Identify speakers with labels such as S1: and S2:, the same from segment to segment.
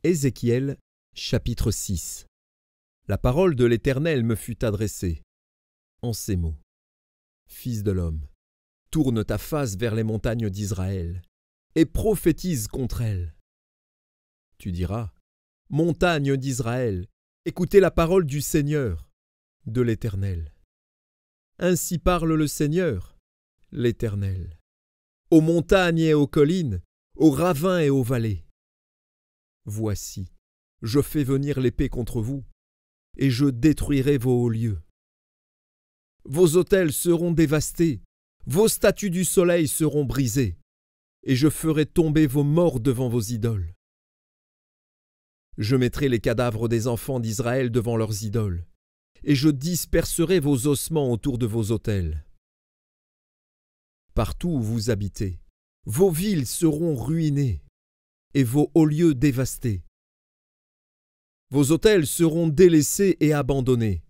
S1: Ézéchiel, chapitre 6. La parole de l'Éternel me fut adressée, en ces mots. Fils de l'homme, tourne ta face vers les montagnes d'Israël, et prophétise contre elles. Tu diras, montagnes d'Israël, écoutez la parole du Seigneur, de l'Éternel. Ainsi parle le Seigneur, l'Éternel, aux montagnes et aux collines, aux ravins et aux vallées. Voici, je fais venir l'épée contre vous, et je détruirai vos hauts lieux. Vos autels seront dévastés, vos statues du soleil seront brisées, et je ferai tomber vos morts devant vos idoles. Je mettrai les cadavres des enfants d'Israël devant leurs idoles, et je disperserai vos ossements autour de vos autels. Partout où vous habitez, vos villes seront ruinées, et vos hauts lieux dévastés. Vos autels seront délaissés et abandonnés.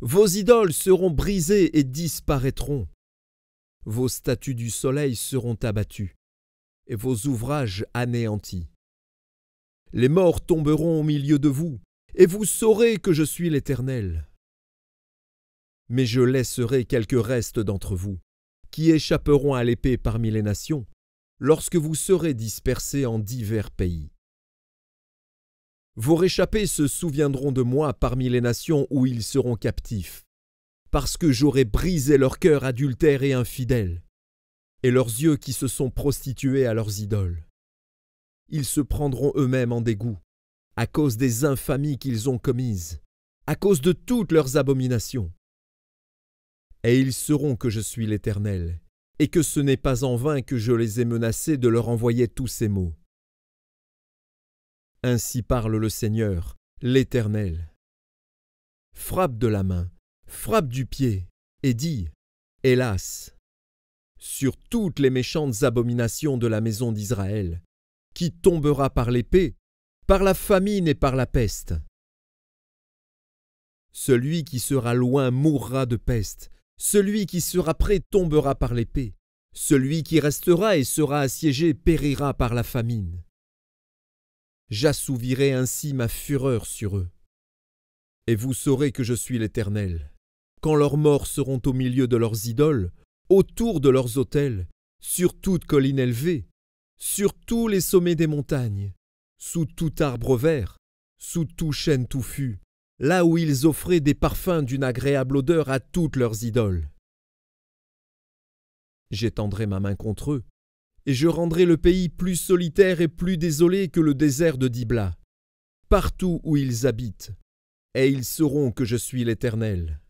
S1: Vos idoles seront brisées et disparaîtront. Vos statues du soleil seront abattues, et vos ouvrages anéantis. Les morts tomberont au milieu de vous, et vous saurez que je suis l'Éternel. Mais je laisserai quelques restes d'entre vous, qui échapperont à l'épée parmi les nations, lorsque vous serez dispersés en divers pays. Vos réchappés se souviendront de moi parmi les nations où ils seront captifs, parce que j'aurai brisé leur cœur adultère et infidèle, et leurs yeux qui se sont prostitués à leurs idoles. Ils se prendront eux-mêmes en dégoût, à cause des infamies qu'ils ont commises, à cause de toutes leurs abominations. Et ils sauront que je suis l'Éternel, et que ce n'est pas en vain que je les ai menacés de leur envoyer tous ces maux. Ainsi parle le Seigneur, l'Éternel. Frappe de la main, frappe du pied, et dis, hélas, sur toutes les méchantes abominations de la maison d'Israël, qui tombera par l'épée, par la famine et par la peste. Celui qui sera loin mourra de peste, celui qui sera près tombera par l'épée, celui qui restera et sera assiégé périra par la famine. J'assouvirai ainsi ma fureur sur eux. Et vous saurez que je suis l'Éternel, quand leurs morts seront au milieu de leurs idoles, autour de leurs autels, sur toute colline élevée, sur tous les sommets des montagnes, sous tout arbre vert, sous tout chêne touffu, là où ils offraient des parfums d'une agréable odeur à toutes leurs idoles. J'étendrai ma main contre eux, et je rendrai le pays plus solitaire et plus désolé que le désert de Dibla, partout où ils habitent, et ils sauront que je suis l'Éternel.